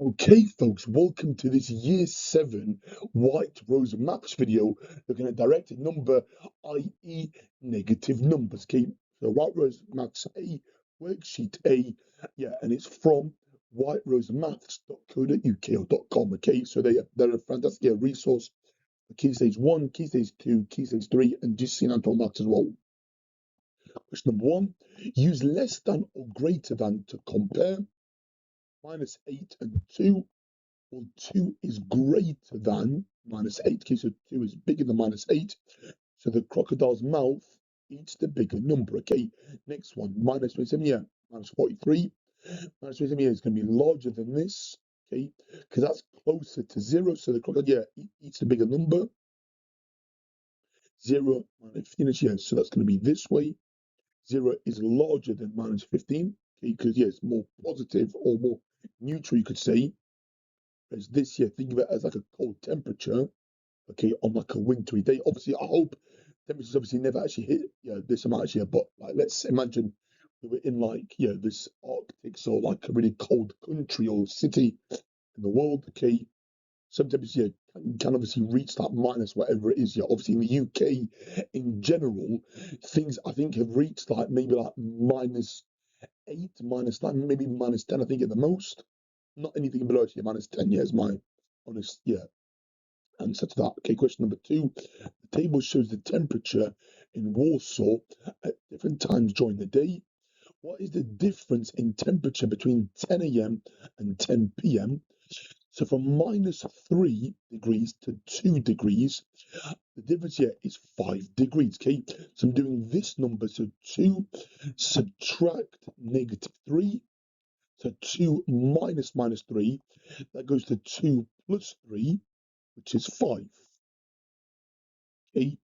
Okay, folks, welcome to this Year 7 White Rose Maths video looking at direct number, i.e. negative numbers. Okay, so White Rose Maths A, worksheet A, yeah, and it's from whiterosemaths.co.uk or .com. Okay, so they're a fantastic resource for Key Stage 1, Key Stage 2, Key Stage 3, and GCSE and maths as well. Question number 1, use less than or greater than to compare -8 and 2. Well, 2 is greater than -8. Okay, so 2 is bigger than -8. So the crocodile's mouth eats the bigger number. Okay, next one, -27, yeah, -43. -27, yeah, is going to be larger than this. Okay, because that's closer to 0. So the crocodile, yeah, eats the bigger number. 0 -15 is, yeah, so that's going to be this way. 0 is larger than -15. Okay, because, yeah, it's more positive or more neutral, you could say. Whereas this, yeah, think of it as like a cold temperature. Okay, on like a wintry day. Obviously, I hope temperatures obviously never actually hit this amount actually, but like let's imagine we were in like this Arctic, so like a really cold country or city in the world. Okay, some temperatures can obviously reach that minus whatever it is. Yeah, obviously in the UK in general, things I think have reached like maybe like -8, -9, maybe -10. I think at the most. Not anything below actually -10. Yeah, is my honest answer to that. Okay, question number 2. The table shows the temperature in Warsaw at different times during the day. What is the difference in temperature between 10 a.m. and 10 p.m.? So from -3 degrees to 2 degrees, the difference here is 5 degrees. Okay, so I'm doing this number. So 2 subtract -3. So 2 minus -3, that goes to 2 plus 3, which is 5. Okay,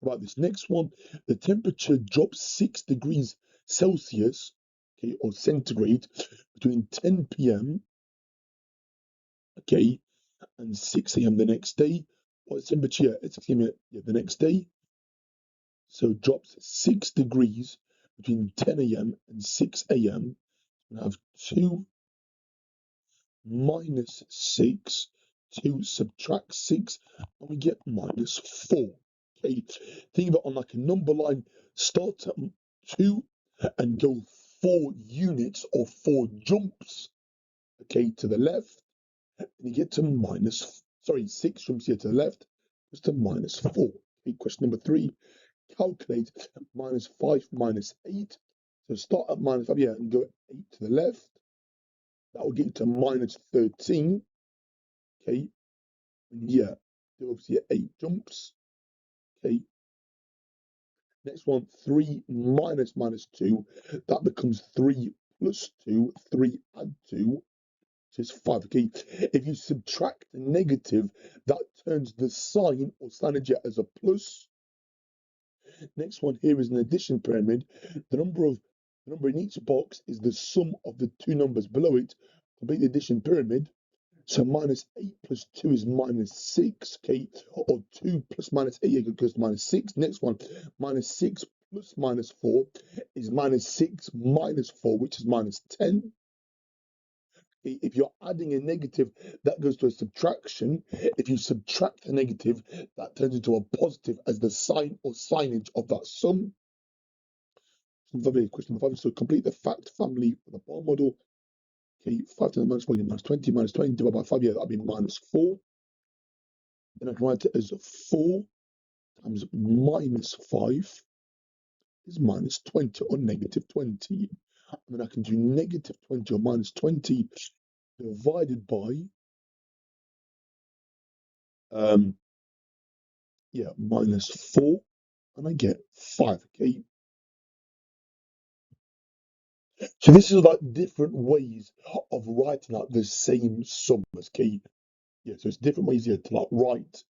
about this next one, the temperature drops 6 degrees Celsius, okay, or centigrade between 10 p.m., okay, and 6 a.m. the next day. What's temperature at 6 a.m. the next day? So drops 6 degrees between 10 a.m. and 6 a.m. We have 2 minus 6, 2 subtract 6, and we get -4. Okay, think of it on like a number line. Start at 2 and go 4 units or 4 jumps, okay, to the left, and you get to 6 jumps here to the left, just to -4. Okay, question number 3. Calculate -5 minus 8. So start at -5 here and go 8 to the left. That will get you to -13. Okay, and yeah, do obviously 8 jumps. Okay, next one, 3 minus -2. That becomes 3 plus 2. 3 add 2, which is 5. Okay, if you subtract the negative, that turns the sign or signage as a plus. Next one here is an addition pyramid. The number in each box is the sum of the two numbers below it. Complete the addition pyramid. So -8 plus 2 is -6, okay? Or 2 plus -8 goes to -6. Next one, -6 plus -4 is -6 minus 4, which is -10. If you're adding a negative, that goes to a subtraction. If you subtract a negative, that turns into a positive as the sign or signage of that sum. Question number 5. So complete the fact family for the bar model. Okay, 5 to the -4 is -20, -20 divided by 5, yeah, that'll be -4. Then I can write it as 4 times -5 is -20 or -20. And then I can do -20 or -20 divided by -4, and I get 5. Okay, so this is like different ways of writing out the same sum. Okay, yeah, so it's different ways here to like write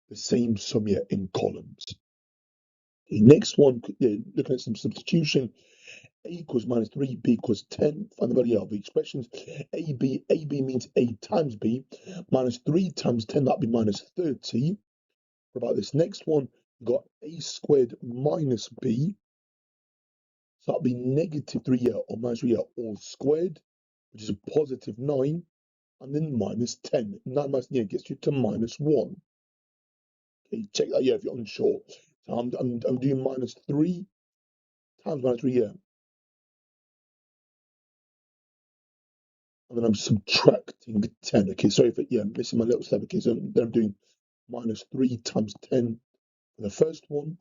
the same sum here in columns. The next one, looking at some substitution. A equals -3, B equals 10. Find the value of the expressions. AB means A times B. -3 times 10, that'd be -30. What about this next one? We've got A squared minus B. So that'd be -3 here or -3 here all squared, which is a +9. and then minus 10. 9 minus, yeah, gets you to minus 1. Okay, check that, yeah, if you're unsure. So I'm doing minus 3 times minus 3, yeah. And then I'm subtracting 10. Okay, sorry for, yeah, missing my little step. Okay, so then I'm doing minus 3 times 10 for the first one.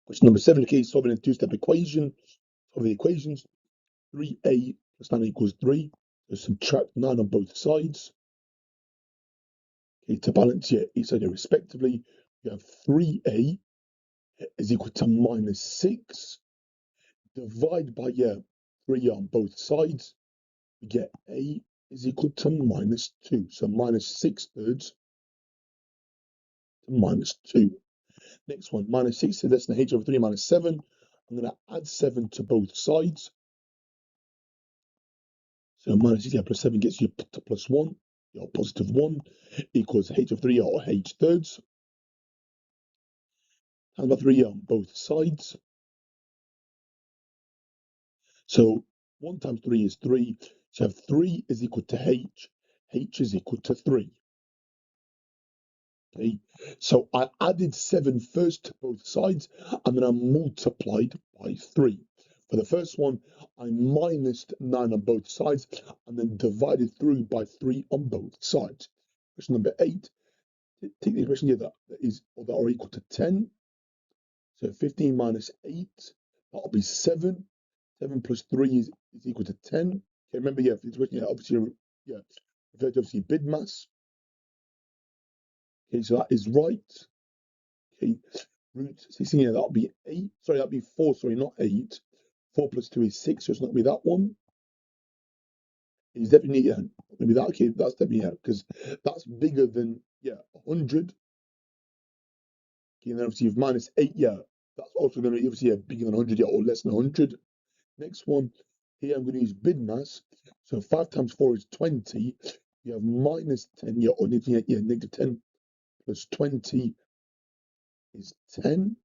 Question number 7, okay, solving a two-step equation. Solve the equations. 3a plus 9 equals 3. So subtract 9 on both sides. Okay, to balance, yeah, each side respectively, we have 3a is equal to minus 6. Divide by, yeah, 3 on both sides. We get a is equal to minus 2. So minus 6 thirds to minus 2. Next one, minus 6 is less than h over 3 minus 7. I'm going to add 7 to both sides. So minus 6 plus 7 gets you to plus 1, or positive 1, equals h of 3 or h thirds. Times by 3 on both sides. So 1 times 3 is 3. So you have 3 is equal to h is equal to 3. Okay, so I added 7 first to both sides, and then I multiplied by 3. For the first one, I minused 9 on both sides, and then divided through by 3 on both sides. Question number 8, take the expression here that is or that are equal to 10. So 15 minus 8, that'll be 7. 7 plus 3 is equal to 10. Okay, remember, yeah, for the expression, yeah, obviously, yeah, refer to obviously bid mass. Okay, so that is right. Okay, root 16, yeah, that'll be 8. Sorry, that'll be 4, sorry, not 8. 4 plus 2 is 6, so it's not going to be that one. It's definitely, yeah, going to be that. Okay, that's definitely, yeah, because that's bigger than, yeah, 100. Okay, and then obviously, you've minus 8, yeah, that's also going to be, obviously, yeah, bigger than 100, yeah, or less than 100. Next one, here I'm going to use bid mass. So 5 times 4 is 20. You have minus 10, yeah, or negative, yeah, negative 10 plus 20 is 10.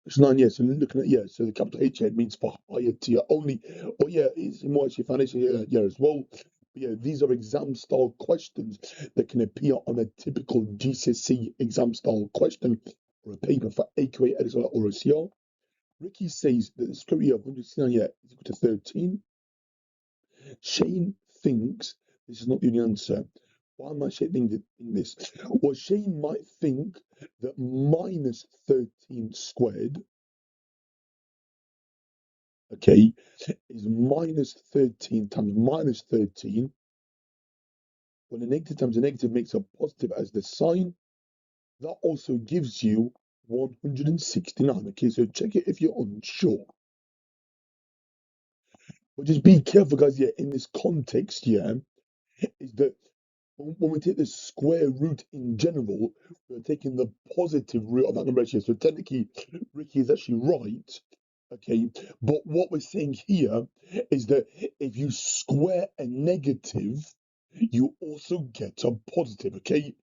It's 9, yeah, so looking at, yeah, so the capital H here means for higher tier only. Oh, yeah, it's more actually foundation here, yeah, as well. But yeah, these are exam style questions that can appear on a typical GCSE exam style question or a paper for AQA, EDISOL, or OCR. Ricky says that the square root of 169 yeah, is equal to 13. Shane thinks this is not the only answer. Why might Shane think this? Well, Shane might think that minus 13 squared, okay, is minus 13 times minus 13. When a negative times a negative makes a positive as the sign, that also gives you 169. Okay, so check it if you're unsure. But just be careful, guys, yeah, in this context, yeah, is that when we take the square root in general, we're taking the positive root of that number here. So technically, Ricky is actually right. Okay, but what we're saying here is that if you square a negative, you also get a positive. Okay,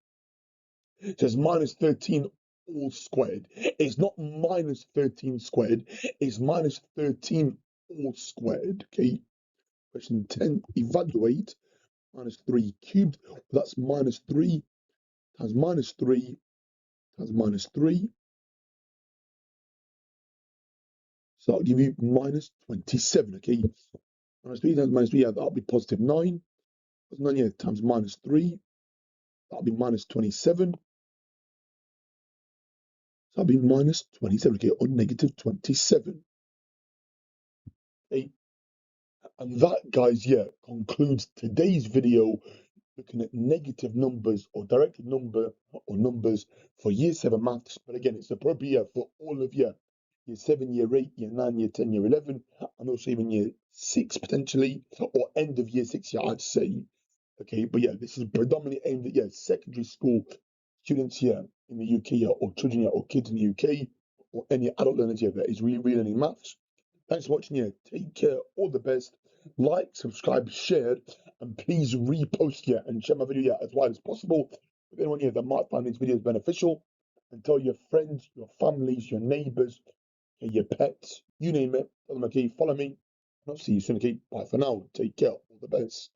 so it's minus 13 all squared. It's not minus 13 squared, it's minus 13 all squared. Okay, question 10, evaluate minus 3 cubed. Well, that's minus 3 times minus 3 times minus 3. So that'll give you minus 27. Okay, minus 3 times minus 3, yeah, that'll be positive 9. 9 yeah, times minus 3, that'll be minus 27. So that'll be minus 27, okay, or negative 27. Okay, and that, guys, yeah, concludes today's video looking at negative numbers or directed number or numbers for year 7 maths. But again, it's appropriate for all of year 7, year 8, year 9, year 10, year 11, and also even year 6 potentially, or end of year 6, yeah, I'd say. Okay, but yeah, this is predominantly aimed at, yeah, secondary school students here in the UK, yeah, or children here, or kids in the UK, or any adult learners here that is really learning maths. Thanks for watching here. Take care. All the best. Like, subscribe, share, and please repost here and share my video here as wide as possible with anyone here that might find these videos beneficial. And tell your friends, your families, your neighbors, your pets, you name it. Tell them, okay, follow me. I'll see you soon. Okay, bye for now. Take care. All the best.